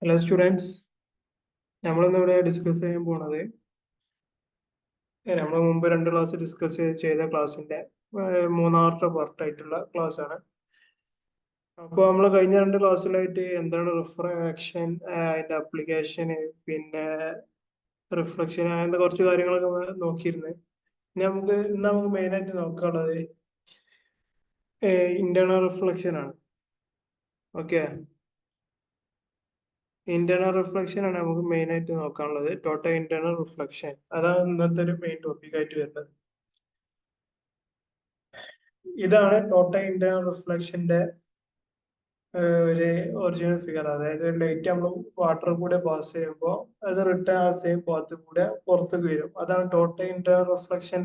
Hello students, നമ്മളിന്ന് ഇവിടെ discuss ചെയ്യാൻ പോണത് നമ്മൾ മുമ്പ് രണ്ട് ക്ലാസ് ഡിസ്കസ് ചെയ്ത ക്ലാസ്സിന്റെ മൂന്നാമത്തെ പാർട്ടായിട്ടുള്ള ക്ലാസ് ആണ്. അപ്പോൾ നമ്മൾ കഴിഞ്ഞ രണ്ട് ക്ലാസ്സിലായിട്ട് എന്താണ് റിഫ്രാക്ഷൻ, അതിന്റെ അപ്ലിക്കേഷന്, പിന്നെ റിഫ്ലക്ഷൻ, അങ്ങനത്തെ കുറച്ച് കാര്യങ്ങളൊക്കെ നോക്കിയിരുന്നു. ഇന്ന് നമുക്ക് മെയിൻ ആയിട്ട് നോക്കാനുള്ളത് ഇന്റേണൽ റിഫ്ലക്ഷൻ ആണ്. ഓക്കെ, ഇന്റേണൽ റിഫ്ലക്ഷൻ ആണ് നമുക്ക് മെയിൻ ആയിട്ട് നോക്കാനുള്ളത്. ടോട്ടൽ ഇന്റേണൽ റിഫ്ലക്ഷൻ, അതാണ് ഇന്നത്തെ ഒരു മെയിൻ ടോപ്പിക് ആയിട്ട് വരുന്നത്. ഇതാണ് ടോട്ടൽ ഇന്റേണൽ റിഫ്ലക്ഷന്റെ ഒരു ഒറിജിനൽ ഫിഗർ. അതായത് ലൈറ്റ് നമ്മൾ വാട്ടർ കൂടെ പാസ് ചെയ്യുമ്പോൾ അത് റിട്ടേൺ ആ സെയിം പാത്ത് കൂടെ പുറത്തേക്ക് വരും. അതാണ് ടോട്ടൽ ഇന്റേണൽ റിഫ്ലക്ഷൻ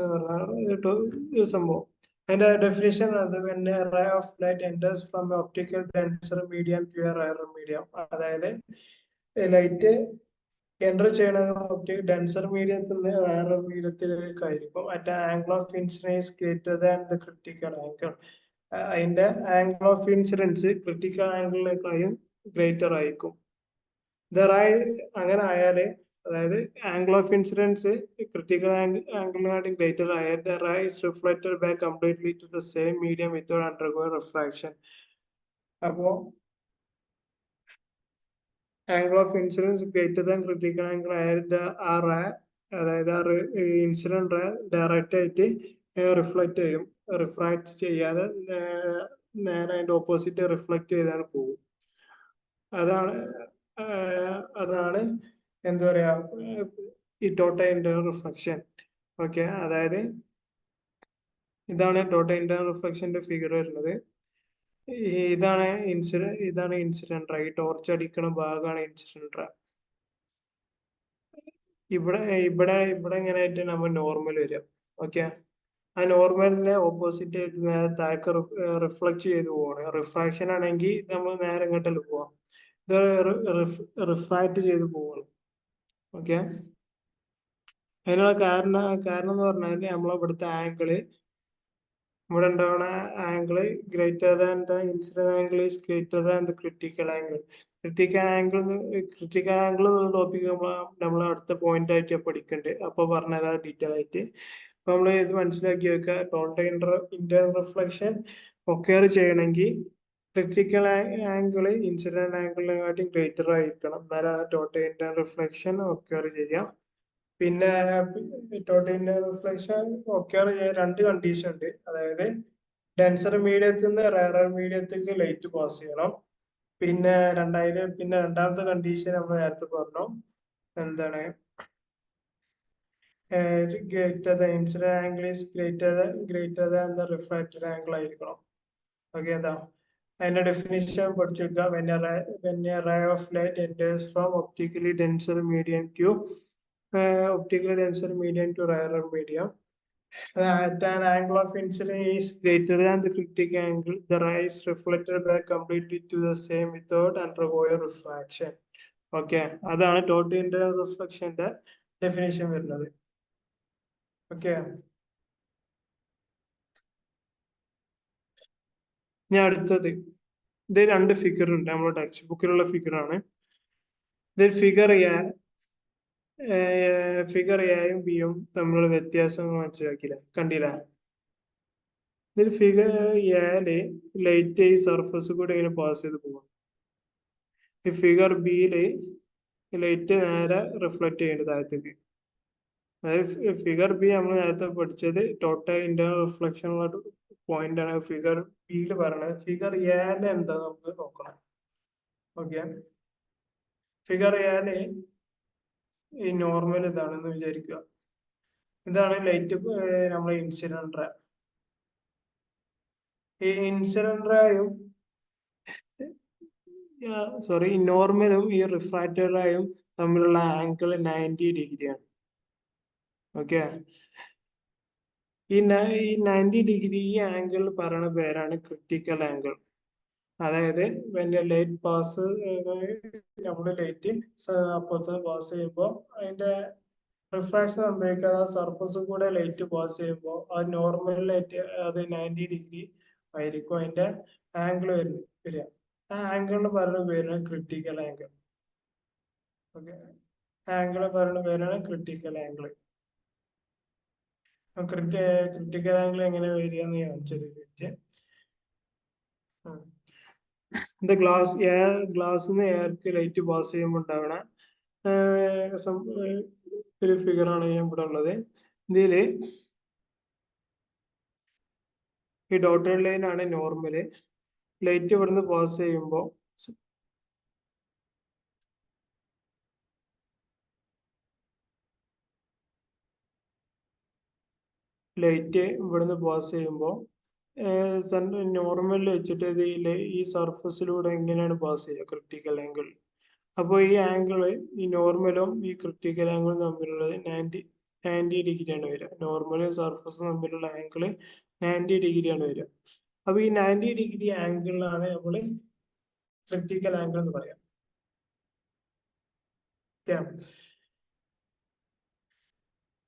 എന്ന് പറഞ്ഞ സംഭവം. അതിന്റെ definition when a ray of light enters from an optical denser medium to a rarer medium. അതായത് ലൈറ്റ് എൻ്റർ ചെയ്യണത് ഡെൻസർ മീഡിയത്തിൽ നിന്ന് വേറെ മീഡിയത്തിലേക്കായിരിക്കും. At angle of incidence greater than the critical angle. അതിന്റെ ആംഗിൾ ഓഫ് ഇൻസിഡൻസ് ക്രിട്ടിക്കൽ ആംഗിളിലേക്കായും greater ആയിരിക്കും. അങ്ങനെ ആയാല്, അതായത് ആംഗിൾ ഓഫ് ഇൻസിഡൻസ് ക്രിട്ടിക്കൽ ആംഗിളിനായിട്ട് ഗ്രേറ്റർ ആയാൽ the ray is reflected back completely to the same medium without undergoing refraction. അപ്പോ angle of incidence greater than critical angle ആയത് ആ റേ, അതായത് ആ ഇൻസിഡന്റ് റേ ഡയറക്റ്റ് ആയിട്ട് റിഫ്ലക്ട് ചെയ്യും. റിഫ്രാക്ട് ചെയ്യാതെ നേരെ അതിന്റെ ഓപ്പോസിറ്റ് റിഫ്ലക്ട് ചെയ്താണ് പോകും. അതാണ് അതാണ് എന്താ പറയാ ഈ ടോട്ടൽ ഇന്റേണൽ റിഫ്ലക്ഷൻ. ഓക്കെ, അതായത് ഇതാണ് ടോട്ടൽ ഇന്റേണൽ റിഫ്ലക്ഷന്റെ ഫിഗർ വരുന്നത്. ഇതാണ് ഇൻസിഡന്റ് റേ. ടോർച്ച് അടിക്കണ ഭാഗമാണ് ഇൻസിഡന്റ് റേ. ഇവിടെ ഇവിടെ ഇവിടെ എങ്ങനെയായിട്ട് നമ്മൾ നോർമൽ വരും. ഓക്കെ, ആ നോർമലിനെ ഓപ്പോസിറ്റ് താഴേക്ക് റിഫ്ലക്ട് ചെയ്ത് പോവാണ്. റിഫ്രാക്ഷൻ ആണെങ്കിൽ നമ്മൾ നേരെ ഇങ്ങോട്ടല്ലേ പോവാം. ഇത് റിഫ്രാക്ട് ചെയ്ത് പോവാണ്. ഓക്കെ, അതിനുള്ള കാരണം എന്ന് പറഞ്ഞാൽ നമ്മളെ ഇവിടുത്തെ ആംഗിള്, ഇവിടെ ഉണ്ടാവുന്ന angle greater than the incident angle is greater than the critical angle. Critical angle എന്നുള്ള ടോപ്പിക് നമ്മൾ അടുത്ത പോയിന്റ് ആയിട്ട് പഠിക്കുന്നുണ്ട്. അപ്പൊ പറഞ്ഞുതരാം ഡീറ്റെയിൽ ആയിട്ട്. അപ്പൊ നമ്മൾ ഇത് മനസ്സിലാക്കി വെക്കുക. ടോട്ടൽ ഇന്റേണൽ റിഫ്ലക്ഷൻ ഒക്കെയർ ചെയ്യണമെങ്കിൽ ക്രിട്ടിക്കൽ ആംഗിള് ഇൻസിഡന്റ് ആംഗിളിനെക്കാട്ടി ഗ്രേറ്റർ ആയിരിക്കണം, എന്നാലാണ് ടോട്ടൽ ഇന്റേണൽ റിഫ്ലക്ഷൻ ഒക്കെയർ ചെയ്യാം. പിന്നെ ടോട്ടൽ ഇന്റേണൽ റിഫ്ലക്ഷൻ ഒക്കെയർ ചെയ്യാൻ രണ്ട് കണ്ടീഷൻ ഉണ്ട്. അതായത് ഡെൻസർ മീഡിയത്തിൽ നിന്ന് റയറർ മീഡിയത്തിലേക്ക് ലൈറ്റ് പാസ് ചെയ്യണം. പിന്നെ രണ്ടാമത്തെ കണ്ടീഷൻ നമ്മൾ നേരത്തെ പറഞ്ഞു, എന്താണ്, incident angle is greater than the refracted angle ആയിരിക്കണം. ഓക്കെ, അതാ അതിന്റെ ഡെഫിനിഷൻ പഠിച്ചു വെക്കുക. when a ray of light enters from optically denser medium to rarer medium, at an angle of incidence is greater than the critical angle, the ray is reflected back completely to the same without undergoing refraction. Okay, അതാണ് total internal റിഫ്ലക്ഷന്റെ definition വരുന്നത്. Okay, ഞാൻ അടുത്തത്, ഇത് രണ്ട് figure ഉണ്ട് നമ്മുടെ text ബുക്കിലുള്ള ഫിഗറാണ്. ഇത് figure എയും ബിയും തമ്മിലുള്ള വ്യത്യാസം മനസ്സിലാക്കില്ല, കണ്ടില്ല? ഇതിൽ ഫിഗർ എയില് ലൈറ്റ് ഈ സർഫസ് കൂടെ ഇങ്ങനെ പാസ് ചെയ്ത് പോകും. ഈ ഫിഗർ ബിയില് ലൈറ്റ് നേരെ റിഫ്ലക്ട് ചെയ്യേണ്ടത് താഴത്തേക്ക്. അതായത് ഫിഗർ ബി നമ്മൾ നേരത്തെ പഠിച്ചത് ടോട്ടൽ ഇന്റേണൽ റിഫ്ലക്ഷൻ ഉള്ള പോയിന്റ് ആണ് ഫിഗർ ബിയിൽ പറയണത്. ഫിഗർ എയില് എന്താ നമുക്ക് നോക്കണം. ഓക്കെ, ഫിഗർ എയില് ഈ നോർമൽ ഇതാണെന്ന് വിചാരിക്കുക. ഇതാണ് ലൈറ്റ്, നമ്മളെ ഇൻസിഡന്റ് റേ. ഈ ഇൻസിഡന്റ് റേയും നോർമലും ഈ റിഫ്രാക്റ്റഡ് റേയും തമ്മിലുള്ള ആംഗിൾ 90 ഡിഗ്രിയാണ്. ഓക്കെ, ഈ 90 ഡിഗ്രി ഈ ആംഗിൾ പറയുന്ന പേരാണ് ക്രിട്ടിക്കൽ ആംഗിൾ. അതായത് ലൈറ്റ് പാസ്, നമ്മുടെ ലൈറ്റ് അപ്പുറത്ത് പാസ് ചെയ്യുമ്പോൾ അതിന്റെ റിഫ്രാക്ഷൻ സംഭവിക്കാതെ സർഫസ് കൂടെ ലൈറ്റ് പാസ് ചെയ്യുമ്പോൾ അത് നോർമൽ ലൈറ്റ് അത് 90 ഡിഗ്രി ആയിരിക്കും അതിന്റെ ആംഗിൾ വരിക. ആ ആംഗിളിന് പറയുന്ന പേരാണ് ക്രിട്ടിക്കൽ ആംഗിൾ. ഓക്കെ, ആംഗിള് പറയുന്ന പേരാണ് ക്രിട്ടിക്കൽ ആംഗിൾ. ക്രിട്ടിക്കൽ ആംഗിൾ എങ്ങനെ വരിക എന്ന് കാണിച്ചു. ഇത് ഗ്ലാസ്സിന്ന് എയർക്ക് ലൈറ്റ് പാസ് ചെയ്യുമ്പോൾ ഉണ്ടാവണ ഒരു ഫിഗറാണ് ഞാൻ ഇവിടെ ഉള്ളത്. ഇതില് ഈ ഡോട്ടഡ് ലൈൻ ആണ് നോർമല്. ലൈറ്റ് ഇവിടുന്ന് പാസ് ചെയ്യുമ്പോൾ നോർമലിൽ വെച്ചിട്ട് ഈ സർഫസിലൂടെ എങ്ങനെയാണ് പാസ് ചെയ്യുക? Critical angle. അപ്പോൾ ഈ ആംഗിള് ഈ നോർമലും ഈ ക്രിട്ടിക്കൽ ആംഗിളും തമ്മിലുള്ളത് 90 ഡിഗ്രിയാണ് വരിക. നോർമലും സർഫസും തമ്മിലുള്ള ആംഗിള് 90 ഡിഗ്രിയാണ് വരിക. അപ്പൊ ഈ 90 ഡിഗ്രി ആംഗിളിലാണ് നമ്മൾ ക്രിട്ടിക്കൽ ആംഗിൾ എന്ന് പറയാം.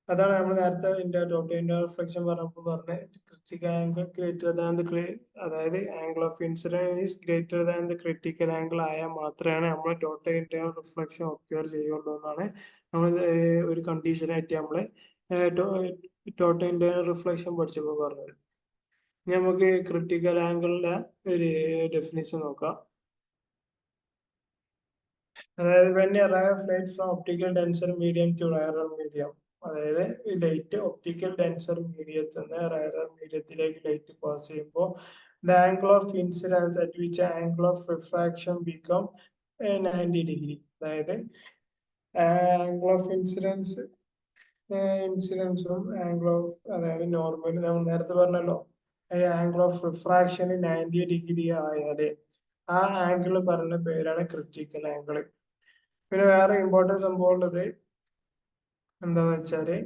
അതാണ് നമ്മൾ നേരത്തെ റിഫ്ലക്ഷൻ പറഞ്ഞപ്പോൾ പറഞ്ഞ ക്രിട്ടിക്കൽ ആംഗിൾ ഗ്രേറ്റർ ദാൻ അതായത് angle of incidence greater than the critical angle ആയാൽ മാത്രമേ നമ്മൾ ടോട്ടൽ ഇന്റേണൽ റിഫ്ലക്ഷൻ ഒക്യൂർ ചെയ്യുള്ളൂ എന്നാണ് നമ്മൾ ഒരു കണ്ടീഷനായിട്ട് നമ്മൾ ടോട്ടൽ ഇന്റേണൽ റിഫ്ലക്ഷൻ പഠിച്ചപ്പോൾ പറഞ്ഞത്. നമുക്ക് ക്രിട്ടിക്കൽ ആംഗിളിന്റെ ഒരു ഡെഫിനിഷൻ നോക്കാം. അതായത് when a ray of light from optical denser medium to rarer medium, അതായത് ലൈറ്റ് ഒപ്റ്റിക്കൽ ഡെൻസർ മീഡിയത്തിൽ നിന്ന് റയറർ മീഡിയത്തിലേക്ക് ലൈറ്റ് പാസ് ചെയ്യുമ്പോൾ the angle of incidence at which angle of refraction become 90 degree. അതായത് angle of ഇൻസിഡൻസും angle of അതായത് normal നമ്മൾ നേരത്തെ പറഞ്ഞല്ലോ, angle of refraction 90 degree ആയാല് ആ ആംഗിൾ പറയുന്ന പേരാണ് ക്രിട്ടിക്കൽ ആംഗിൾ. പിന്നെ വേറെ ഇമ്പോർട്ടൻറ്റ് സംഭവം ഉള്ളത് എന്താന്ന് വെച്ചാല്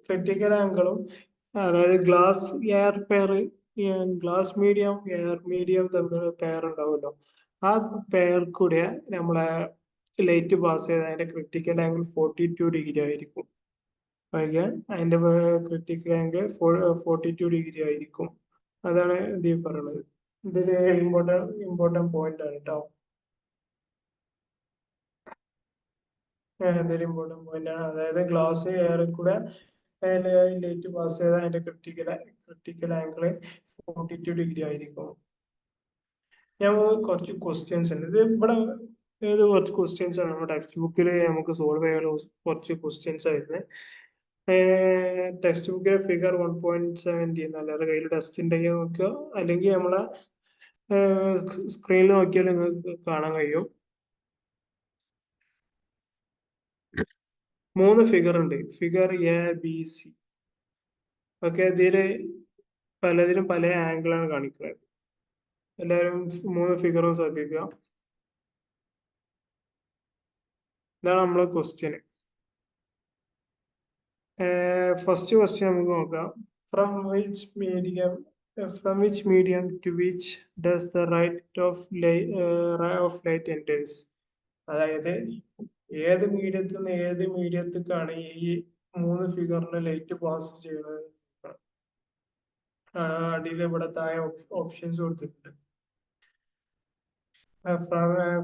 ക്രിട്ടിക്കൽ ആംഗിളും അതായത് ഗ്ലാസ് മീഡിയം എയർ മീഡിയം തമ്മിൽ പെയർ ഉണ്ടാവുമല്ലോ, ആ പെയർ കൂടെ നമ്മളെ ലൈറ്റ് പാസ് ചെയ്ത് അതിന്റെ ക്രിട്ടിക്കൽ ആംഗിൾ 42 ഡിഗ്രി ആയിരിക്കും. അതിന്റെ ക്രിട്ടിക്കൽ ആംഗിൾ 42 ഡിഗ്രി ആയിരിക്കും. അതാണ് ഇതിൽ പറയുന്നത്. ഇതൊരു ഇമ്പോർട്ടന്റ് പോയിന്റ് ആണ് കേട്ടോ. ഇതൊരു ഇമ്പോർട്ടന്റ് പോയിന്റ് ആണ്. അതായത് ഗ്ലാസ് എയറിൽ കൂടെ ലൈറ്റ് പാസ് ചെയ്ത അതിന്റെ ക്രിട്ടിക്കൽ ആംഗിൾ 42 ഡിഗ്രി ആയിരിക്കും. ഞാൻ കുറച്ച് ക്വസ്റ്റ്യൻസ് ഉണ്ട്. ഇത് ഇവിടെ കുറച്ച് ക്വസ്റ്റ്യൻസ് ആണ് നമ്മുടെ ടെക്സ്റ്റ് ബുക്കിൽ നമുക്ക് സോൾവ് ചെയ്യാൻ കുറച്ച് ക്വസ്റ്റ്യൻസ് ആയിരുന്നു. ടെക്സ്റ്റ് ബുക്കിലെ ഫിഗർ 1.70 എന്നല്ലാതെ കയ്യിൽ ടെസ്റ്റ് ഉണ്ടെങ്കിൽ നോക്കുക, അല്ലെങ്കിൽ നമ്മളെ സ്ക്രീനിൽ നോക്കിയാൽ നിങ്ങൾക്ക് കാണാൻ കഴിയും. 3 ഫിഗർ ഉണ്ട്. Figure A B C. Okay, ഇതില് പലതിനും പല ആംഗിളാണ് കാണിക്കുന്നത്. എല്ലാവരും 3 ഫിഗറും ശ്രദ്ധിക്കുക. ഇതാണ് നമ്മളെ ക്വസ്റ്റ്യൻ. ഫസ്റ്റ് ക്വസ്റ്റ്യൻ നമുക്ക് നോക്കാം. From which medium to which does the right of light enters? അതായത് ഏത് മീഡിയത്തിൽ നിന്ന് ഏത് മീഡിയത്തിലേക്കാണ് ഈ 3 ഫിഗറിന് ലൈറ്റ് പാസ് ചെയ്യുന്നത്? അടിയിൽ ഇവിടെ താഴെ ഓപ്ഷൻസ് കൊടുത്തിട്ടുണ്ട്.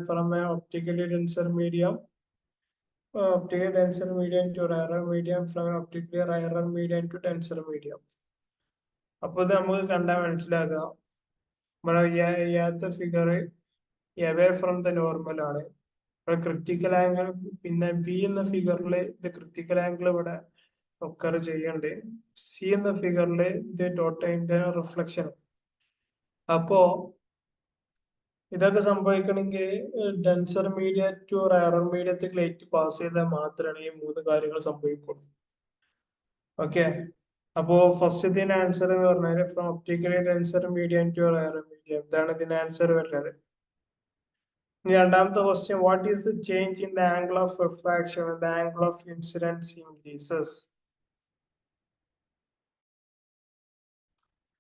From optically denser medium to rarer medium, from optically rarer medium to denser medium. അപ്പൊ ഇത് നമുക്ക് കണ്ടാൽ മനസ്സിലാക്കാം, ഇവിടെ figure away from the normal ആണ്. ക്രിട്ടിക്കൽ ആംഗിൾ പിന്നെ ബി എന്ന ഫിഗറിൽ ഇത് ക്രിട്ടിക്കൽ ആംഗിൾ ഇവിടെ ഒക്കർ ചെയ്യണ്ട്. സി എന്ന ഫിഗറിൽ ഇത് ടോട്ടൽ ഇന്റേണൽ റിഫ്ലക്ഷൻ. അപ്പോ ഇതൊക്കെ സംഭവിക്കണമെങ്കിൽ ഡെൻസർ മീഡിയ ടു റയറർ മീഡിയത്തിൽ ലൈറ്റ് പാസ് ചെയ്താൽ മാത്രമേ ഈ 3 കാര്യങ്ങൾ സംഭവിക്കുള്ളൂ. ഓക്കെ, അപ്പോ ഫസ്റ്റ് ഇതിന്റെ ആൻസർ എന്ന് പറഞ്ഞാൽ from optically denser medium to rarer medium. ഇതാണ് ഇതിന്റെ ആൻസർ വരുന്നത്. രണ്ടാമത്തെ question, what is the change in the angle of refraction when the angle of incidence increases?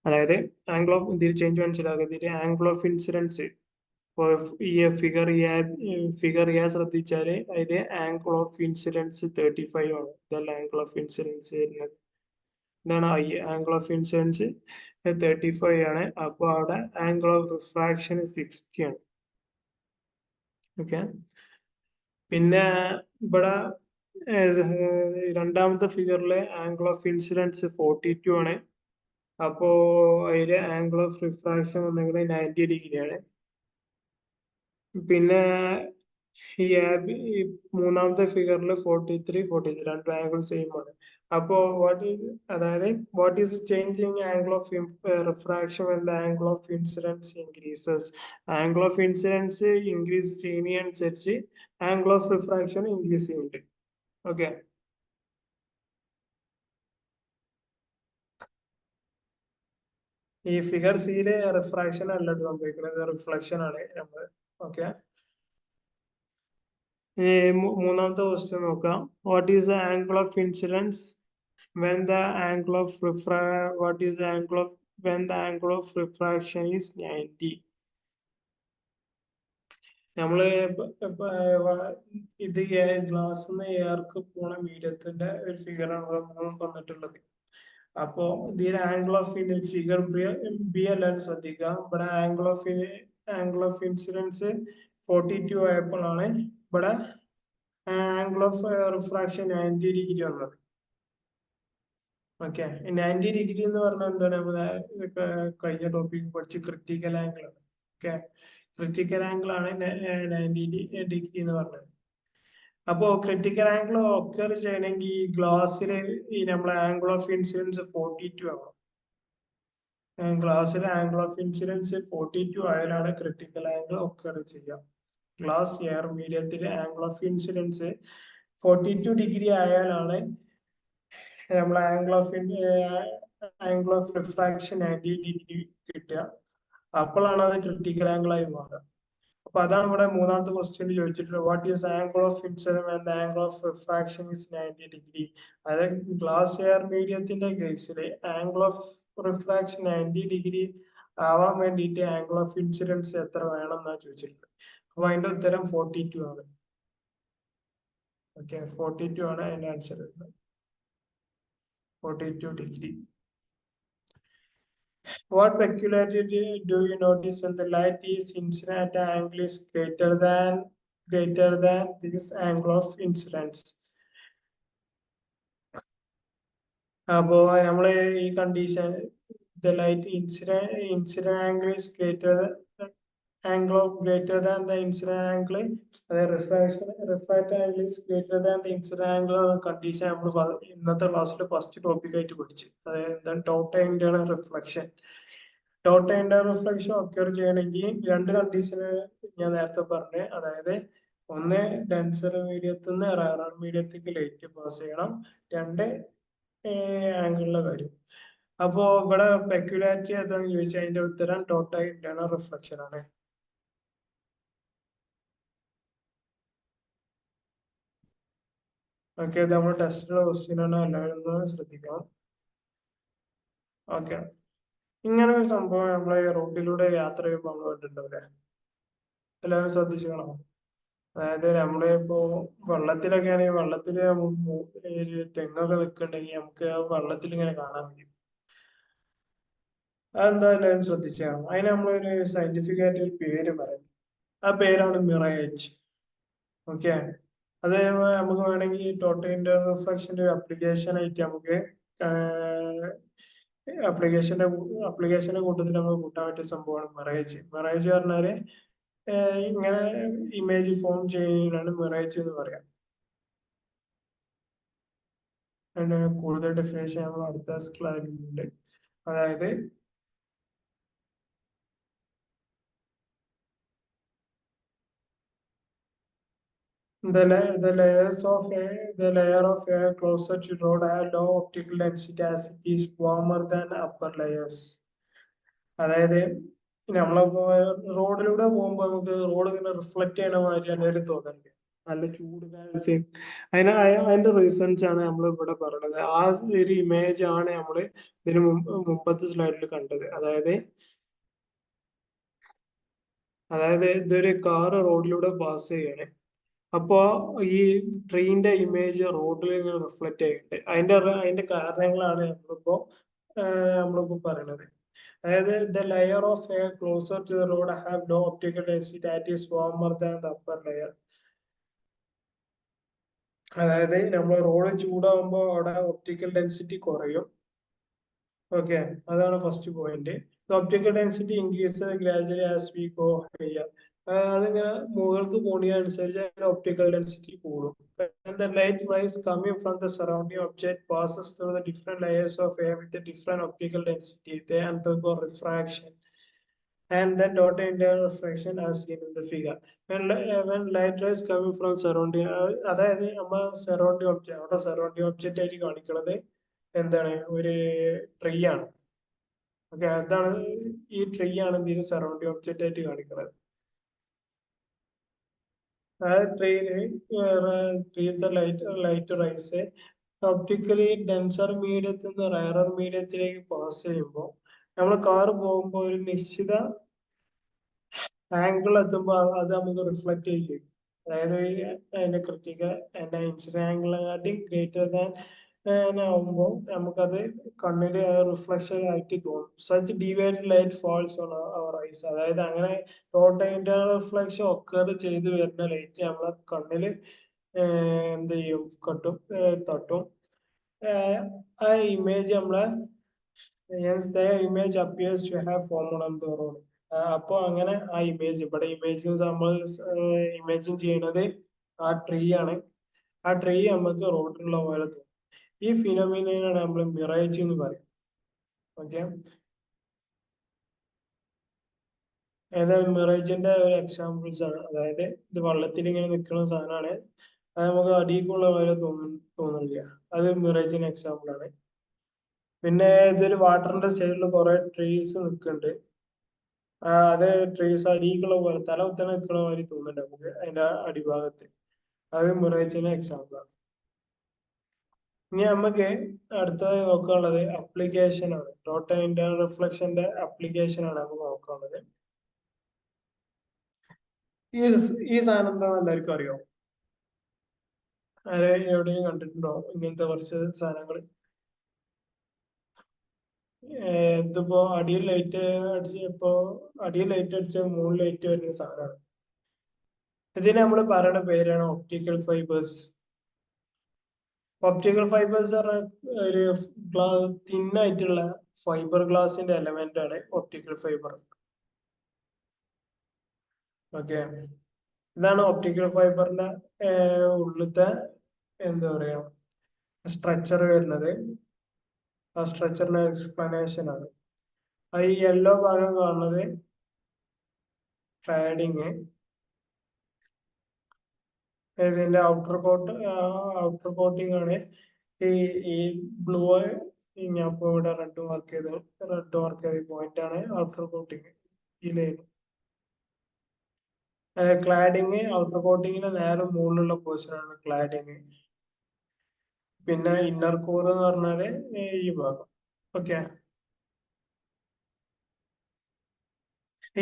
അതായത് ആംഗിൾ ഓഫ് ഇതിൽ ചേഞ്ച് മനസ്സിലാക്കുക. ഇതിന്റെ ആംഗിൾ ഓഫ് ഇൻസിഡൻസ് ഈ ഫിഗർ എ ശ്രദ്ധിച്ചാല് അതിന്റെ ആംഗിൾ ഓഫ് ഇൻസിഡൻസ് 35 ആണ്. ഇതല്ല ആംഗിൾ ഓഫ് ഇൻസിഡൻസ് വരുന്നത്. എന്താണ് ആംഗിൾ ഓഫ് ഇൻസിഡൻസ് 35 ആണ്. അപ്പോൾ അവിടെ ആംഗിൾ ഓഫ് റിഫ്രാക്ഷൻ 60 ആണ്. ഓക്കെ. പിന്നെ ഇവിടെ രണ്ടാമത്തെ ഫിഗറിലെ ആംഗിൾ ഓഫ് ഇൻസിഡൻസ് 42 ആണ്. അപ്പോ അതിലെ ആംഗിൾ ഓഫ് റിഫ്രാക്ഷൻ വന്നെങ്കിൽ 90 ഡിഗ്രി ആണ്. പിന്നെ ഈ മൂന്നാമത്തെ ഫിഗറിൽ 43 രണ്ട് ആംഗിൾ സെയിം ആണ്. അപ്പോ അതായത് what is changing angle of refraction when the angle of incidence increases. Angle of incidence increase ചെയ്യുന്നതനുസരിച്ച് ആംഗിൾ ഓഫ് റിഫ്രാക്ഷൻ ഇൻക്രീസ് ചെയ്യുന്നുണ്ട്. ഓക്കെ. ഈ ഫിഗർ സിയിലെ റിഫ്രാക്ഷൻ അല്ല സംഭവിക്കുന്നത്, റിഫ്ലക്ഷൻ ആണ് നമ്മൾ. ഓക്കെ. മൂന്നാമത്തെ ക്വസ്റ്റ്യൻ നോക്കാം. What is the angle of incidence when the angle of what is the angle of when the angle of refraction is 90? നമ്മള് ഇത് ഗ്ലാസ് എയർക്ക് പോണ മീഡിയത്തിന്റെ ഒരു ഫിഗറാണ് വന്നിട്ടുള്ളത്. അപ്പോ ഇതിന് ആംഗിൾ ഓഫ് ഫിഗർ ബി എല്ലാവരും ശ്രദ്ധിക്കുക. ഇവിടെ ആംഗിൾ ഓഫ് ഇൻസിഡൻസ് 42 ആയപ്പോഴാണ് ഇവിടെ ആംഗിൾ ഓഫ് റിഫ്രാക്ഷൻ 90 ഡിഗ്രി വന്നത്. ഓക്കെ. 90 ഡിഗ്രി എന്ന് പറഞ്ഞാൽ എന്താണ്? കഴിഞ്ഞ ടോപ്പിക് പഠിച്ച് ക്രിട്ടിക്കൽ ആംഗിൾ ആണ്. ഓക്കെ. ക്രിട്ടിക്കൽ ആംഗിൾ ആണ് 90 ഡിഗ്രി എന്ന് പറഞ്ഞത്. അപ്പോ ക്രിട്ടിക്കൽ ആംഗിൾ ഒക്കർ ചെയ്യണമെങ്കിൽ ഈ ഗ്ലാസ്സില് ഈ നമ്മളെ ആംഗിൾ ഓഫ് ഇൻസിഡൻസ് 42 ആവണം. ഗ്ലാസ്സിലെ ആംഗിൾ ഓഫ് ഇൻസിഡൻസ് 42 ആയാലാണ് ക്രിട്ടിക്കൽ ആംഗിൾ ഒക്കർ ചെയ്യുക. ഗ്ലാസ് എയർ മീഡിയത്തിലെ ആംഗിൾ ഓഫ് ഇൻസിഡൻസ് 42 ഡിഗ്രി ആയാലാണ് നമ്മളെ ആംഗിൾ ഓഫ് റിഫ്രാക്ഷൻ 90 ഡിഗ്രി കിട്ടുക. അപ്പോഴാണ് അത് ക്രിട്ടിക്കൽ ആംഗിൾ ആയി മാറുക. അപ്പൊ അതാണ് ഇവിടെ മൂന്നാമത്തെ ക്വസ്റ്റ്യൻ ചോദിച്ചിട്ടുള്ളത്. What is angle of incidents and angle of refraction is 90 degree. അതായത് ഗ്ലാസ് എയർ മീഡിയത്തിന്റെ കേസിൽ ആംഗിൾ ഓഫ് റിഫ്രാക്ഷൻ 90 ഡിഗ്രി ആവാൻ വേണ്ടിയിട്ട് ആംഗിൾ ഓഫ് ഇൻസിഡൻസ് എത്ര വേണം എന്നാണ് ചോദിച്ചിട്ടുള്ളത്. അപ്പൊ അതിന്റെ ഉത്തരം 42 ആണ്. ഓക്കെ. 42 ആണ് അതിന്റെ ആൻസർ വരുന്നത്. 42 degree. What peculiarity do you notice when the light is incident angle is greater than this angle of incidence? അപ്പോ നമ്മള് ഈ condition the light incident angle is greater than the incident angle, refracted angle is greater than the incident angle condition നമ്മൾ ഇന്നത്തെ ക്ലാസ്സിൽ first topic ആയിട്ട് പഠിച്ചു. അതായത് എന്താണ് total internal reflection. Total internal reflection occur ചെയ്യണമെങ്കിൽ രണ്ട് കണ്ടീഷന് ഞാൻ നേരത്തെ പറഞ്ഞു. അതായത് ഒന്ന്, ഡെൻസർ മീഡിയത്തിൽ നിന്ന് റയർ മീഡിയത്തേക്ക് ലൈറ്റ് പാസ് ചെയ്യണം. രണ്ട്, ആംഗിളിലെ കാര്യം. അപ്പോ ഇവിടെ പെക്യുലാരിറ്റി ഏതാന്ന് ചോദിച്ചാൽ അതിന്റെ ഉത്തരം ടോട്ടൽ ഇന്റേണൽ റിഫ്ലക്ഷൻ ആണ്. ഓക്കെ. ഇത് നമ്മുടെ ടെസ്റ്റിലുള്ള ക്വസ്റ്റ്യൻ ആണ്, എല്ലാവരും ശ്രദ്ധിക്കണം. ഓക്കെ. ഇങ്ങനെ ഒരു സംഭവം നമ്മളെ റോഡിലൂടെ യാത്ര ചെയ്യുമ്പോൾ നമ്മൾ കണ്ടിട്ടുണ്ടാവില്ലേ? എല്ലാവരും ശ്രദ്ധിക്കണം. അതായത് നമ്മളിപ്പോ വെള്ളത്തിലൊക്കെ ആണെങ്കിൽ വെള്ളത്തില് തെങ്ങൊക്കെ നിൽക്കുന്നുണ്ടെങ്കിൽ നമുക്ക് വെള്ളത്തിൽ ഇങ്ങനെ കാണാൻ പറ്റും. അതെന്താ എല്ലാവരും ശ്രദ്ധിച്ചാണ്. അതിന് നമ്മളൊരു സയന്റിഫിക് ആയിട്ട് ഒരു പേര് പറയും. ആ പേരാണ് മിറേജ്. ഓക്കെ. അത് നമുക്ക് വേണമെങ്കിൽ ടോട്ടൽ ഇന്റേണൽ റിഫ്ലക്ഷന്റെ ഒരു അപ്ലിക്കേഷൻ ആയിട്ട് നമുക്ക് അപ്ലിക്കേഷന്റെ കൂട്ടത്തിൽ നമുക്ക് കൂട്ടാൻ പറ്റിയ സംഭവമാണ് മിറേജ്. മിറേജ് പറഞ്ഞാല് ഇങ്ങനെ ഇമേജ് ഫോം ചെയ്യുന്നതിനാണ് മിറേജ് എന്ന് പറയാം. അതിന്റെ കൂടുതൽ ഡെഫിനേഷൻ നമ്മൾ അടുത്ത സ്ലൈഡിലുണ്ട്. അതായത് the layer of air closer to road have low optical density as it is warmer than upper layers. അതായത് നമ്മളിപ്പോ റോഡിലൂടെ പോകുമ്പോ നമുക്ക് റോഡ് ഇങ്ങനെ റിഫ്ലക്ട് ചെയ്യണ മാതിരി എല്ലാവരും തോന്നുന്നുണ്ട്. നല്ല ചൂട് കാലത്ത് അതിന്റെ റീസൺസ് ആണ് നമ്മൾ ഇവിടെ പറയുന്നത്. ആ ഒരു ഇമേജ് ആണ് നമ്മൾ ഇതിന് മുമ്പത്തെ സ്ലൈഡിൽ കണ്ടത്. അതായത് ഇതൊരു കാറ് റോഡിലൂടെ പാസ് ചെയ്യാണ്. അപ്പോ ഈ ട്രീന്റെ ഇമേജ് റോഡിൽ ഇങ്ങനെ റിഫ്ലക്ട് ചെയ്യുന്നുണ്ട്. അതിന്റെ കാരണങ്ങളാണ് നമ്മളിപ്പോ പറയണത്. അതായത് the layer of air closer to the road have no optical density that is warmer than the upper layer. അതായത് നമ്മൾ റോഡ് ചൂടാകുമ്പോൾ അവിടെ ഒപ്റ്റിക്കൽ ഡെൻസിറ്റി കുറയും. ഓക്കെ, അതാണ് first point. Optical density increase gradually as we go higher. അതിങ്ങനെ മുകൾക്ക് പോകുന്നതനുസരിച്ച് optical density കൂടും. The light rays coming from the surrounding object passes through the different layers of air with a different optical density. They undergo refraction and then total internal reflection as seen in the figure. When light rays coming from surrounding, അതായത് നമ്മൾ surrounding object, അവിടെ surrounding object ആയിട്ട് കാണിക്കുന്നത് എന്താണ്, ഒരു tree ആണ്. Okay, അതാണ് ഈ ട്രീ ആണ് എന്തെങ്കിലും സറൗണ്ടിങ് ഒബ്ജക്റ്റ് ആയിട്ട് കാണിക്കുന്നത്. ലൈറ്റ് റൈസ് ഒപ്റ്റിക്കലി ഡെൻസർ മീഡിയത്തിൽ നിന്ന് റയറർ മീഡിയത്തിലേക്ക് പാസ് ചെയ്യുമ്പോൾ നമ്മൾ കാറ് പോകുമ്പോൾ ഒരു നിശ്ചിത ആംഗിൾ എത്തുമ്പോൾ അത് നമുക്ക് റിഫ്ലക്ട് ചെയ്യും. അതായത് അതിന്റെ ക്രിട്ടിക്കൽ ഇൻസിഡന്റ് ആംഗിളിനെക്കാട്ടി ഗ്രേറ്റർ ദാൻ ആവുമ്പോൾ നമുക്കത് കണ്ണില് റിഫ്ലക്ഷൻ ആയിട്ട് തോന്നും. Such deviated light falls on our eyes. അതായത് അങ്ങനെ ടോട്ടൽ ഇന്റേണൽ റിഫ്ലക്ഷൻ ഒക്കർ ചെയ്ത് വരുന്ന ലൈറ്റ് നമ്മളെ കണ്ണില് എന്ത് ചെയ്യും, തട്ടും. ആ ഇമേജ് നമ്മളെ image appears to have formed on the road. അപ്പൊ അങ്ങനെ ആ ഇമേജ് ഇവിടെ നമ്മൾ ഇമേജിൻ ചെയ്യുന്നത് ആ ട്രീ ആണ്. ആ ട്രീ നമുക്ക് റോഡിലുള്ള പോലെ തോന്നും. ഈ ഫിനോമിനയാണ് നമ്മൾ മിറേജ് എന്ന് പറയും. ഓക്കെ, ഏതായാലും മിറേജിന്റെ ഒരു എക്സാമ്പിൾസ് ആണ്. അതായത് ഇത് വെള്ളത്തിൽ ഇങ്ങനെ നിൽക്കുന്ന സാധനമാണ്, അത് നമുക്ക് അടിയിലുള്ള പോലെ തോന്നുന്നില്ല. അത് മിറേജിന് എക്സാമ്പിൾ ആണ്. പിന്നെ ഇതൊരു വാട്ടറിന്റെ സൈഡിൽ കുറെ ട്രീസ് നിൽക്കുന്നുണ്ട്. അത് ട്രീസ് അടിയിലുള്ള പോലെ തല കുത്തനെ നിൽക്കുന്ന മാതിരി തോന്നുന്നുണ്ട് നമുക്ക് അതിന്റെ അടിഭാഗത്ത്. അത് മിറേജിന് എക്സാമ്പിൾ ആണ്. ഇനി നമുക്ക് അടുത്തതായി നോക്കാനുള്ളത് അപ്ലിക്കേഷൻ ആണ്. ടോട്ടൽ ഇന്റേണൽ റിഫ്ലക്ഷന്റെ അപ്ലിക്കേഷൻ ആണ് നമുക്ക് നോക്കാനുള്ളത്. ഈ സാധനം എന്താണെന്ന് എല്ലാവർക്കും അറിയോ? ആരെ എവിടെയും കണ്ടിട്ടുണ്ടോ ഇങ്ങനത്തെ കുറച്ച് സാധനങ്ങൾ? ഇതിപ്പോ അടിയിൽ ലൈറ്റ് അടിച്ച മുകളിൽ ലൈറ്റ് വരുന്ന സാധനമാണ്. ഇതിന് നമ്മൾ പറയുന്ന പേരാണ് ഒപ്റ്റിക്കൽ ഫൈബേഴ്സ്. ഒപ്റ്റിക്കൽ ഫൈബേഴ്സ് ഒരു തിന്നായിട്ടുള്ള ഫൈബർ ഗ്ലാസിന്റെ എലമെന്റ് ആണ് ഒപ്റ്റിക്കൽ ഫൈബർ. ഓക്കെ, ഇതാണ് ഒപ്റ്റിക്കൽ ഫൈബറിന്റെ ഉള്ളിലത്തെ എന്താ പറയാ സ്ട്രക്ചർ വരുന്നത്. ആ സ്ട്രക്ചറിന്റെ എക്സ്പ്ലനേഷൻ ആണ്. ഈ യെല്ലോ ഭാഗം കാണുന്നത് ക്ലാഡിങ്. ഇതിന്റെ ഔട്ടർ കോട്ടിംഗ് ആണ്. ഈ ബ്ലൂ ഞാൻ ഇപ്പൊ ഇവിടെ റെഡ് മാർക്ക് ചെയ്ത പോയിന്റ് ആണ് ഔട്ടർ കോട്ടിങ്. ഈ ലൈൻ ക്ലാഡിങ്, ഔട്ടർ കോട്ടിങ്ങിന് നേരെ മുകളിലുള്ള പോർഷൻ ആണ് ക്ലാഡിങ്. പിന്നെ ഇന്നർ കോർ എന്ന് പറഞ്ഞാല് ഈ ഭാഗം. ഓക്കെ,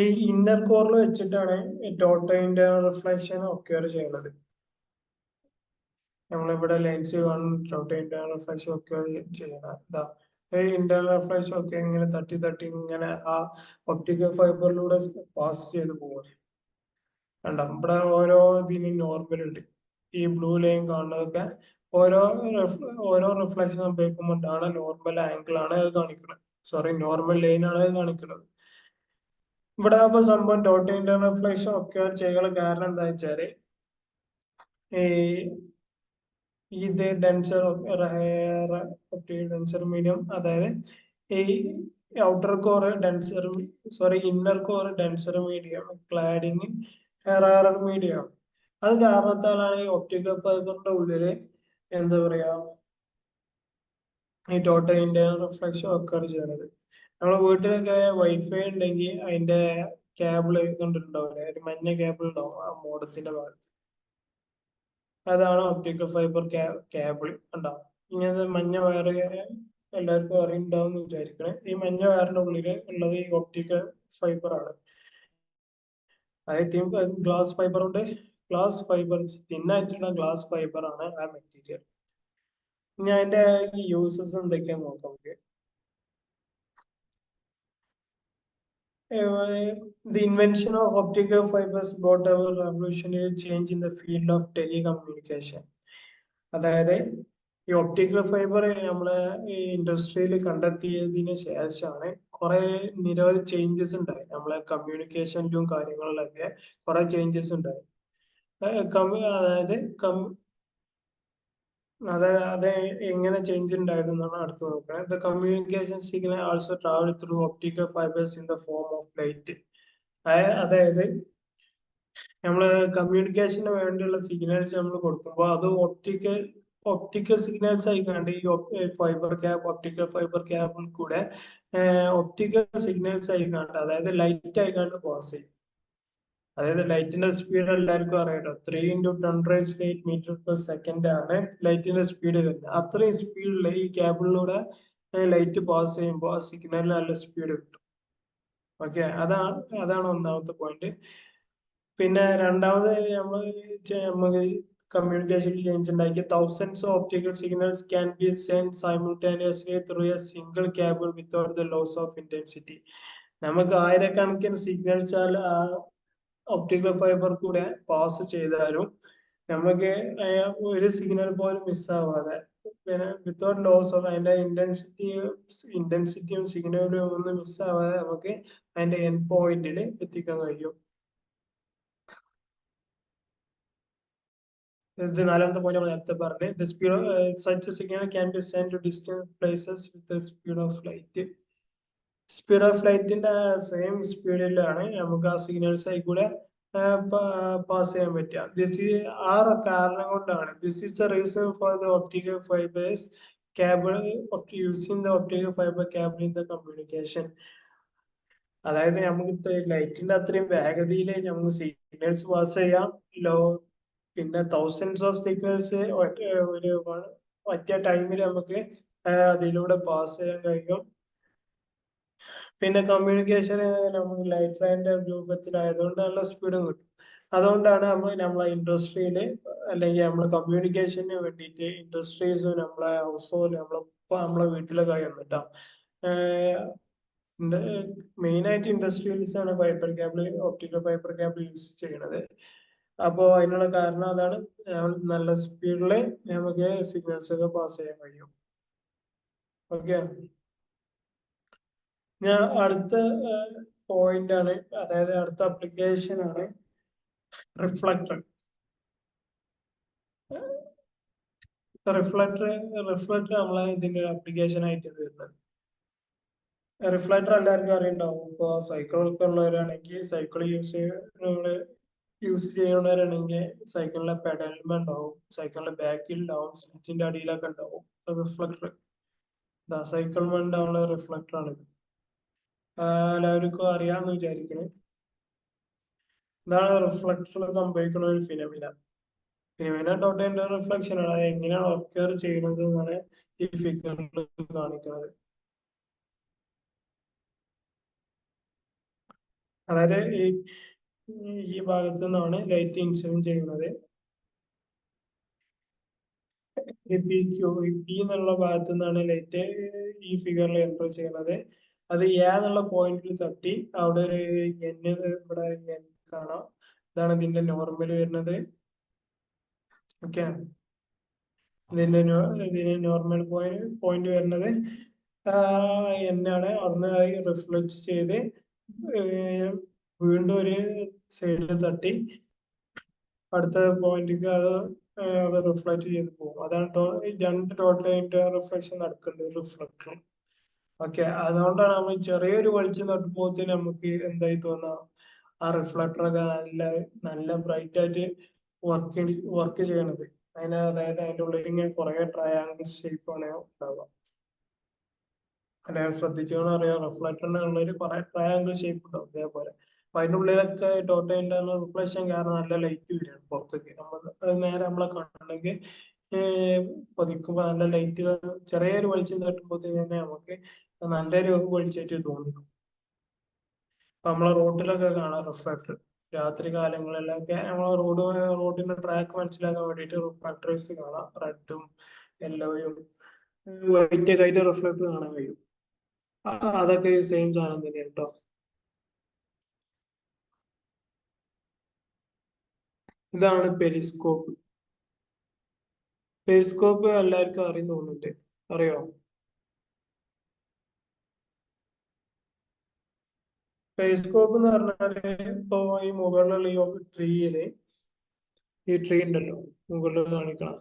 ഈ ഇന്നർ കോറിൽ വെച്ചിട്ടാണ് ടോട്ടൽ ഇന്റേണൽ റിഫ്ലക്ഷൻ ഒക്യൂർ ചെയ്യുന്നത്. നമ്മളിവിടെ ലെൻസ് കാണുന്ന ടോട്ടൽ ഇന്റേണൽ റിഫ്ലക്ഷൻ ഒക്യൂർ ചെയ്യണം. ഇന്റേണൽ റിഫ്ലക്ഷൻ ഒക്കെ ഇങ്ങനെ തട്ടി ഇങ്ങനെ ആ ഒപ്റ്റിക്കൽ ഫൈബറിലൂടെ പാസ് ചെയ്ത് പോകും. കണ്ട, ഇവിടെ ഓരോ ഇതിനും നോർമൽ ഉണ്ട്. ഈ ബ്ലൂ ലൈൻ കാണുന്നതൊക്കെ ഓരോ റിഫ്ലക്ഷൻ സംഭവിക്കുമ്പോഴാണ് നോർമൽ ആംഗിൾ ആണ് അത് കാണിക്കുന്നത്. നോർമൽ ലൈൻ ആണ് അത് കാണിക്കുന്നത്. ഇവിടെ അപ്പൊ സംഭവം ടോട്ടൽ ഇന്റേണൽ റിഫ്ലക്ഷൻ ഒക്യൂർ ചെയ്യാനുള്ള കാരണം എന്താ വെച്ചാല് ഇത് ഡെൻസർ മീഡിയം, അതായത് ഈ outer core inner core denser medium, cladding rarer medium. അത് കാരണത്താലാണ് ഈ ഒപ്റ്റിക്കൽ ഫൈബറിന്റെ ഉള്ളില് എന്താ പറയാ ഈ ടോട്ടൽ ഇന്റേണൽ റിഫ്ലക്ഷൻ ഒക്കർ ചെയ്യണത്. നമ്മളെ വീട്ടിലൊക്കെ വൈഫൈ ഉണ്ടെങ്കിൽ അതിന്റെ കേബിള് കണ്ടിട്ടുണ്ടാവില്ലേ, ഒരു മഞ്ഞ കേബിൾ ഉണ്ടാവും ആ മോഡത്തിന്റെ ഭാഗത്ത്. അതാണ് ഒപ്റ്റിക്കൽ ഫൈബർ കേബിൾ. ഉണ്ടാവും ഇങ്ങനത്തെ മഞ്ഞ വയറ്, എല്ലാവർക്കും അറിയുണ്ടാവും എന്ന് വിചാരിക്കണേ. ഈ മഞ്ഞ വയറിന്റെ ഉള്ളില് ഉള്ളത് ഈ ഒപ്റ്റിക്കൽ ഫൈബർ ആണ്. അതായത് ഗ്ലാസ് ഫൈബർ ഉണ്ട്, ഗ്ലാസ് ഫൈബർ, തിന്നായിട്ടുള്ള ഗ്ലാസ് ഫൈബർ ആണ് ആ മെറ്റീരിയൽ. ഇനി അതിന്റെ യൂസസ് എന്തൊക്കെയാന്ന് നോക്കാം നമുക്ക്. The invention of optical fibers brought a revolutionary change in the field of telecommunication. അതായത് ഈ ഒപ്റ്റിക്കൽ ഫൈബർ നമ്മളെ ഈ ഇൻഡസ്ട്രിയിൽ കണ്ടെത്തിയതിന് ശേഷമാണ് കുറെ നിരവധി ചേഞ്ചസ് ഉണ്ടായി. നമ്മളെ കമ്മ്യൂണിക്കേഷനിലും കാര്യങ്ങളിലൊക്കെ കുറെ ചേഞ്ചസ് ഉണ്ടായി. അതായത് അത് എങ്ങനെ ചേഞ്ച് ഉണ്ടായതെന്നാണ് അടുത്ത് നോക്കുന്നത്. The communication signal also travel through optical fibres in the form of light. അതായത് നമ്മള് കമ്മ്യൂണിക്കേഷന് വേണ്ടിയുള്ള സിഗ്നൽസ് നമ്മൾ കൊടുക്കുമ്പോൾ അത് ഒപ്റ്റിക്കൽ സിഗ്നൽസ് ആയിക്കാണ്ട് ഈ ഒപ്റ്റിക്കൽ ഫൈബർ ക്യാബിൽ കൂടെ ഒപ്റ്റിക്കൽ സിഗ്നൽസ് ആയിക്കാണ്ട്, അതായത് ലൈറ്റ് ആയിക്കാണ്ട് പാസ് ചെയ്യും. അതായത് ലൈറ്റിന്റെ സ്പീഡ് എല്ലാവർക്കും അറിയാലോ, 3x10⁸ ആണ് ലൈറ്റിന്റെ സ്പീഡ് വരുന്നത്. അത്രയും സ്പീഡിൽ ഈ കേബിളിലൂടെ ലൈറ്റ് പാസ് ചെയ്യുമ്പോൾ ആ സിഗ്നലിന് നല്ല സ്പീഡ് കിട്ടും. ഓക്കെ, അതാണ് ഒന്നാമത്തെ പോയിന്റ്. പിന്നെ രണ്ടാമത് നമുക്ക് കമ്മ്യൂണിക്കേഷൻ ചേഞ്ച് ഉണ്ടാക്കി. Thousands of optical signals can be send simultaneously through a single cable without the loss of intensity. നമുക്ക് ആയിരക്കണക്കിന് സിഗ്നൽസ് ഒപ്റ്റിക്കൽ ഫൈബർ കൂടെ പാസ് ചെയ്താലും നമുക്ക് ഒരു സിഗ്നൽ പോലും മിസ്സാവാതെ, പിന്നെ വിത്തൗട്ട് ലോസ് ഓഫ് അതിന്റെ ഇന്റൻസിറ്റിയും സിഗ്നലും ഒന്നും മിസ്സാവാതെ നമുക്ക് അതിന്റെ എൻഡ് പോയിന്റിൽ എത്തിക്കാൻ കഴിയും. ഇത് നാലാമത്തെ പോയിന്റ് നമ്മൾ നേരത്തെ പറഞ്ഞു. The speed such signal can be send to distant places with the speed of light. Speed of ലൈറ്റിന്റെ സെയിം സ്പീഡിലാണ് നമുക്ക് ആ സിഗ്നൽസ് ആയി കൂടെ പാസ് ചെയ്യാൻ പറ്റുക. ആ കാരണം കൊണ്ടാണ് this is the reason for the optical fibres cable using the optical fibre cable in the communication. അതായത് നമുക്ക് ലൈറ്റിന്റെ അത്രയും വേഗതയിൽ നമുക്ക് സിഗ്നൽസ് പാസ് ചെയ്യാം. പിന്നെ തൗസൻഡ്സ് ഓഫ് സിഗ്നൽസ് ഒരു ഒറ്റ ടൈമിൽ നമുക്ക് അതിലൂടെ പാസ് ചെയ്യാൻ കഴിയും. പിന്നെ കമ്മ്യൂണിക്കേഷൻ നമുക്ക് ലൈറ്റ് ലൈനിന്റെ രൂപത്തിലായതുകൊണ്ട് നല്ല സ്പീഡും കിട്ടും. അതുകൊണ്ടാണ് നമ്മളെ ഇൻഡസ്ട്രിയില് അല്ലെങ്കിൽ നമ്മളെ കമ്മ്യൂണിക്കേഷന് വേണ്ടിയിട്ട് ഇൻഡസ്ട്രീസും നമ്മളെ ഹൗസ് നമ്മളെ വീട്ടിലൊക്കെ വന്നിട്ടാ മെയിൻ ആയിട്ട് ഇൻഡസ്ട്രിയൽസ് ആണ് fibre cable, optical fibre cable use ചെയ്യുന്നത്. അപ്പോ അതിനുള്ള കാരണം അതാണ്, നല്ല സ്പീഡില് നമുക്ക് സിഗ്നൽസ് ഒക്കെ പാസ് ചെയ്യാൻ കഴിയും. ഓക്കെ, ഞാൻ അടുത്ത പോയിന്റ് ആണ്, അതായത് അടുത്ത ആപ്ലിക്കേഷൻ ആണ് റിഫ്ലക്ടർ. റിഫ്ലക്ടർ നമ്മളെ ഇതിന്റെ ആപ്ലിക്കേഷൻ ആയിട്ട് വരുന്നത്. റിഫ്ലക്ടർ എല്ലാവർക്കും അറിയുണ്ടാവും. ഇപ്പൊ സൈക്കിളൊക്കെ ഉള്ളവരാണെങ്കിൽ സൈക്കിൾ യൂസ് ചെയ്യുന്നവരാണെങ്കിൽ സൈക്കിളിന്റെ പെഡലിൽ ഉണ്ടാവും, സൈക്കിളിന്റെ ബാക്കിൽ ഉണ്ടാവും, സീറ്റിന്റെ അടിയിലൊക്കെ ഉണ്ടാവും റിഫ്ലക്ടർ. സൈക്കിൾ ഉണ്ടാവുന്ന റിഫ്ലക്ടർ ആണ്. എല്ലാവർക്കും അറിയാമെന്ന് വിചാരിക്കണേ. ഇതാണ് റിഫ്ലക്ടറിൽ സംഭവിക്കുന്ന ഒരു ഫിനോമിന. ഡോട്ട് എൻഡ് റിഫ്ലക്ഷൻ ആണ്. അത് എങ്ങനെയാണ് ഒക്കർ ചെയ്യുന്നത് എന്നാണ് ഈ ഫിഗറിൽ കാണിക്കുന്നത്. അതായത് ഈ ഭാഗത്ത് നിന്നാണ് ലൈറ്റ് ഇൻസിഡന്റ് ചെയ്യുന്നത്. പി എന്നുള്ള ഭാഗത്ത് നിന്നാണ് ലൈറ്റ് ഈ ഫിഗറിൽ എൻറ്റർ ചെയ്യുന്നത്. അത് എന്നുള്ള പോയിന്റിൽ തട്ടി അവിടെ ഒരു ഇവിടെ കാണാം. ഇതാണ് ഇതിന്റെ നോർമൽ വരുന്നത്. ഓക്കെ, ഇതിന് നോർമൽ പോയിന്റ് വരുന്നത് എന്നാണ്. അവിടുന്ന് റിഫ്ലക്ട് ചെയ്ത് വീണ്ടും ഒരു സൈഡിൽ തട്ടി അടുത്ത പോയിന്റിക്ക് അത് റിഫ്ലക്ട് ചെയ്ത് പോകും. അതാണ് രണ്ട് ടോട്ടൽ റിഫ്ലക്ഷൻ നടക്കുന്നത് റിഫ്ലക്ടർ. ഓക്കെ, അതുകൊണ്ടാണ് നമ്മൾ ചെറിയൊരു വെളിച്ചം തട്ടുമ്പോൾ നമുക്ക് എന്തായി തോന്നാം, ആ റിഫ്ലക്ടറൊക്കെ നല്ല ബ്രൈറ്റ് ആയിട്ട് വർക്ക് ചെയ്യണത്. അതായത് അതിന്റെ ഉള്ളിൽ ഇങ്ങനെ കുറെ ട്രയാങ്കിൾ ഷേപ്പാണ് ഉണ്ടാവുക. അല്ലാതെ ശ്രദ്ധിച്ചോന്ന് അറിയാം, റിഫ്ലക്ടറിന്റെ ഉള്ളിൽ കുറെ ട്രയാങ്കിൾ ഷേപ്പ് ഉണ്ടാവും ഇതേപോലെ. അപ്പൊ അതിന്റെ ഉള്ളിലൊക്കെ ടോട്ടൽ ഇന്റർണൽ റിഫ്ലക്ഷൻ കാരണം നല്ല ലൈറ്റ് വരികയാണ് പുറത്തേക്ക്. അത് നേരെ നമ്മളെ കണ്ണിലേക്ക് പതിക്കുമ്പോ നല്ല ലൈറ്റ്, ചെറിയൊരു വെളിച്ചം തട്ടുമ്പോൾ തന്നെ നമുക്ക് നല്ലൊരു വെളിച്ചമായിട്ട് തോന്നിക്കും. അപ്പൊ നമ്മളെ റോട്ടിലൊക്കെ കാണാം റിഫ്ലക്ടർ രാത്രി കാലങ്ങളിലൊക്കെ നമ്മൾ റോഡിന്റെ ട്രാക്ക് മനസ്സിലാക്കാൻ വേണ്ടിയിട്ട് റിഫ്ലക്ടേഴ്സ് കാണാം. റെഡും യെല്ലോയും വൈറ്റ് ഒക്കെ ആയിട്ട് റിഫ്ലക്ടർ കാണാൻ കഴിയും. അതൊക്കെ സെയിം സാധനം തന്നെയാണ് കേട്ടോ. ഇതാണ് പെരിസ്കോപ്പ്. പെരിസ്കോപ്പ് എല്ലാവർക്കും അറിയും തോന്നുന്നുണ്ട്. അറിയോ? പെരിസ്കോപ്പ് എന്ന് പറഞ്ഞാല് ഇപ്പൊ ഈ മുകളിലുള്ള ഈ ട്രീ ഉണ്ടല്ലോ മുകളിൽ കാണിക്കണം.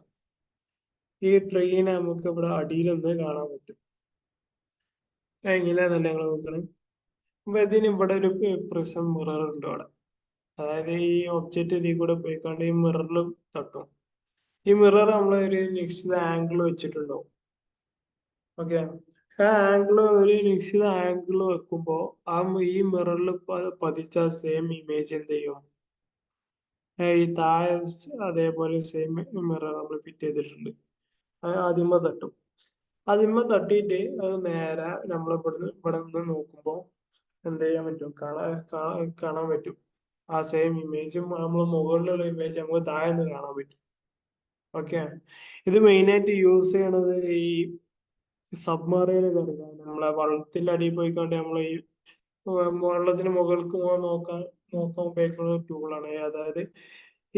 ഈ ട്രീനെ നമുക്ക് ഇവിടെ അടിയിൽ നിന്ന് കാണാൻ പറ്റും. എങ്ങനെയാന്നല്ലേ ഞങ്ങൾ നോക്കണേ. അപ്പൊ ഇതിന് ഇവിടെ ഒരു പ്രിസം മിറർ ഉണ്ട് അവിടെ. അതായത് ഈ ഒബ്ജക്റ്റ് ഇതിൽ കൂടെ പോയിക്കാണ്ട് ഈ മിററിൽ തട്ടും. ഈ മിറർ നമ്മൾ ഒരു നിശ്ചിത ആംഗിൾ വെച്ചിട്ടുണ്ടാവും. ഓക്കെ. ആ ഒരു നിശ്ചിത ആംഗിൾ വെക്കുമ്പോ ഈ മിററിൽ പതിച്ച സെയിം ഇമേജ് എന്ത് ചെയ്യും? ഈ താഴെ അതേപോലെ സെയിം മിറർ നമ്മൾ ഫിറ്റ് ചെയ്തിട്ടുണ്ട്. ആദ്യമ തട്ടും. ആദ്യമ തട്ടിയിട്ട് അത് നേരെ നമ്മൾ ഇവിടെ നിന്ന് നോക്കുമ്പോ എന്ത് ചെയ്യാൻ പറ്റും? കാണാൻ പറ്റും. ആ സെയിം ഇമേജും നമ്മൾ മുകളിലുള്ള ഇമേജ് നമുക്ക് താഴെ നിന്ന് കാണാൻ പറ്റും. ഓക്കെ. ഇത് മെയിനായിട്ട് യൂസ് ചെയ്യണത് ഈ സബ്മറൈനിൽ നമ്മളെ വെള്ളത്തിന്റെ അടിയിൽ പോയിക്കൊണ്ട് നമ്മൾ ഈ വെള്ളത്തിന് മുകൾക്ക് നോക്കാൻ ഉപയോഗിക്കുന്ന ടൂളാണ്. അതായത്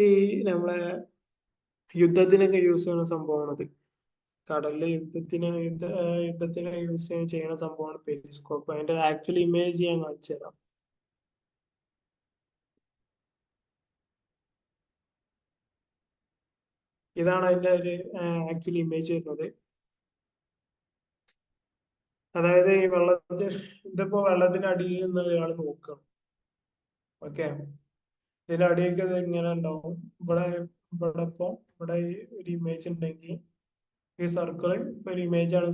ഈ നമ്മളെ യുദ്ധത്തിനൊക്കെ യൂസ് ചെയ്യുന്ന സംഭവമാണത്. കടലിലെ യുദ്ധത്തിന് യൂസ് ചെയ്യുന്ന സംഭവമാണ് പെരിസ്കോപ്പ്. അതിന്റെ ആക്ച്വൽ ഇമേജ് ഞാൻ കാണിച്ചു തരാം. ഇതാണ് അതിന്റെ ഒരു ആക്ച്വൽ ഇമേജ് വരുന്നത്. അതായത് ഈ ഇതിപ്പോ വെള്ളത്തിന്റെ അടിയിൽ നിന്ന് ഒരാൾ നോക്കണം. ഓക്കെ. ഇതിന്റെ അടിയൊക്കെ ഇത് ഇങ്ങനെ ഉണ്ടാവും. ഇവിടെ ഒരു ഇമേജ് ഉണ്ടെങ്കിൽ ഈ സർക്കിള് ഒരു ഇമേജ് ആണ്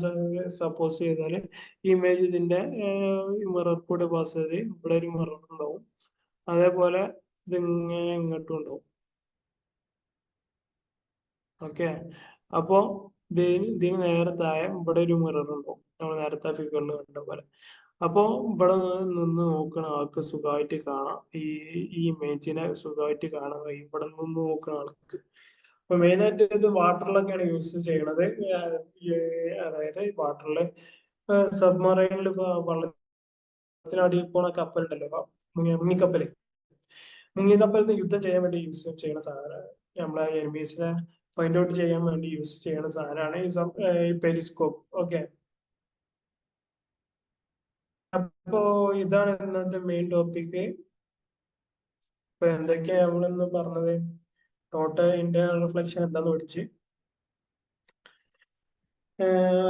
സപ്പോസ് ചെയ്താല് ഈ ഇമേജ് ഇതിന്റെ മിറർ കൂടെ പാസ് ചെയ്ത് ഇവിടെ ഒരു മിറർ ഉണ്ടാവും. അതേപോലെ ഇതിങ്ങനെ ഇങ്ങോട്ടും ഉണ്ടാവും. ഓക്കെ. അപ്പോ ഇതിന് നേരെ താഴെ ഇവിടെ ഒരു മിറർ ഉണ്ടാവും. നമ്മൾ നേരത്തെ ഫിഗറിൽ കണ്ട പോലെ. അപ്പോ ഇവിടെ നിന്ന് നോക്കണ ആൾക്ക് സുഖമായിട്ട് കാണാം. ഈ ഇമേജിനെ സുഖമായിട്ട് കാണാൻ കഴിയും ഇവിടെ നിന്ന് നോക്കുന്ന ആൾക്ക്. അപ്പൊ മെയിനായിട്ട് ഇത് വാട്ടറിലൊക്കെയാണ് യൂസ് ചെയ്യണത്. അതായത് വാട്ടറില് സബ്മറൈനിൽ വെള്ളത്തിനടിയിൽ പോണ കപ്പലുണ്ടല്ലോ, മുങ്ങിക്കപ്പല്. മുങ്ങിക്കപ്പലിന് യുദ്ധം ചെയ്യാൻ വേണ്ടി യൂസ് ചെയ്യുന്ന സാധനം, നമ്മളെ എനിമീസിനെ ഫൈൻഡ് ഔട്ട് ചെയ്യാൻ വേണ്ടി യൂസ് ചെയ്യുന്ന സാധനമാണ് ഈ പെരിസ്കോപ്പ്. ഓക്കെ. അപ്പോ ഇതാണ് ഇന്നത്തെ മെയിൻ ടോപ്പിക്. ഇപ്പൊ എന്തൊക്കെയാ നമ്മളിന്ന് പറഞ്ഞത്? ടോട്ടൽ ഇന്റേണൽ റിഫ്ലക്ഷൻ എന്താന്ന് പഠിച്ച്,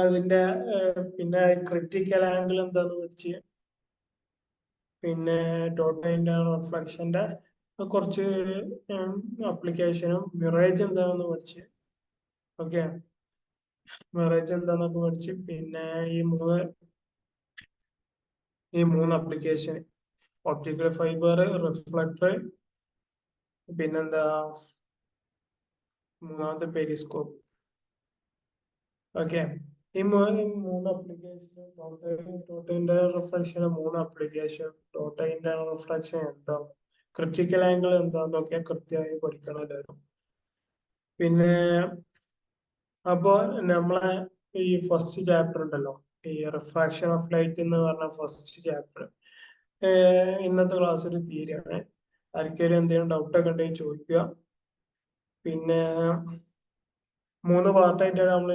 അതിന്റെ പിന്നെ ക്രിറ്റിക്കൽ ആംഗിൾ എന്താന്ന് പഠിച്ച്, പിന്നെ ടോട്ടൽ ഇന്റേണൽ റിഫ്ലക്ഷന്റെ കുറച്ച് അപ്ലിക്കേഷനും മിറേജ് എന്താണെന്ന് പഠിച്ച്. ഓക്കെ. മിറേജ് എന്താന്നൊക്കെ പഠിച്ച്. പിന്നെ ഈ മൂന്ന് അപ്ലിക്കേഷൻ, ഒപ്റ്റിക്കൽ ഫൈബർ, റിഫ്ലക്ടർ, പിന്നെന്താ മൂന്നാമത്തെ പെരിസ്കോപ്പ്. ഓക്കെ. ഈ മൂന്ന് അപ്ലിക്കേഷൻ, ടോട്ടൽ ഇന്റേണൽ റിഫ്ലക്ഷൻ മൂന്ന് അപ്ലിക്കേഷൻ, ടോട്ടൽ ഇന്റേണൽ റിഫ്ലക്ഷൻ എന്താ, ക്രിറ്റിക്കൽ ആംഗിൾ എന്താന്നൊക്കെ കൃത്യമായി പഠിക്കണം എല്ലാവരും. പിന്നെ അപ്പോ നമ്മളെ ഈ ഫസ്റ്റ് ചാപ്റ്റർ ഉണ്ടല്ലോ, ഈ റിഫ്രാക്ഷൻ ഓഫ് ലൈറ്റ് എന്ന് പറഞ്ഞ ഫസ്റ്റ് ചാപ്റ്റർ ഇന്നത്തെ ക്ലാസ് ഒരു തീരെയാണ്. ആർക്കെങ്കിലും എന്തെങ്കിലും ഡൗട്ടൊക്കെ ഉണ്ടെങ്കിൽ ചോദിക്കുക. പിന്നെ 3 പാർട്ടായിട്ടാണ് നമ്മൾ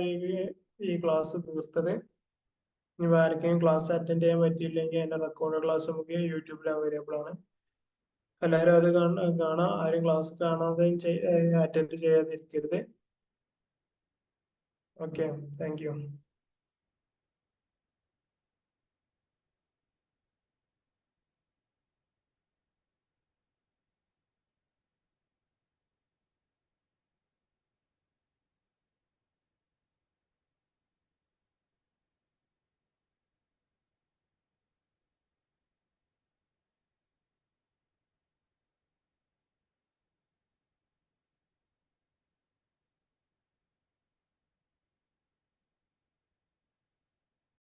ഈ ക്ലാസ് തീർത്തത്. ഇനി ആർക്കെങ്കിലും ക്ലാസ് അറ്റൻഡ് ചെയ്യാൻ പറ്റിയില്ലെങ്കിൽ അതിന്റെ റെക്കോർഡ് ക്ലാസ് നമുക്ക് യൂട്യൂബിൽ അവൈലബിൾ ആണ്. എല്ലാവരും അത് കാണാം. ആരും ക്ലാസ് കാണാതെ അറ്റൻഡ് ചെയ്യാതിരിക്കരുത്. ഓക്കെ. Thank you.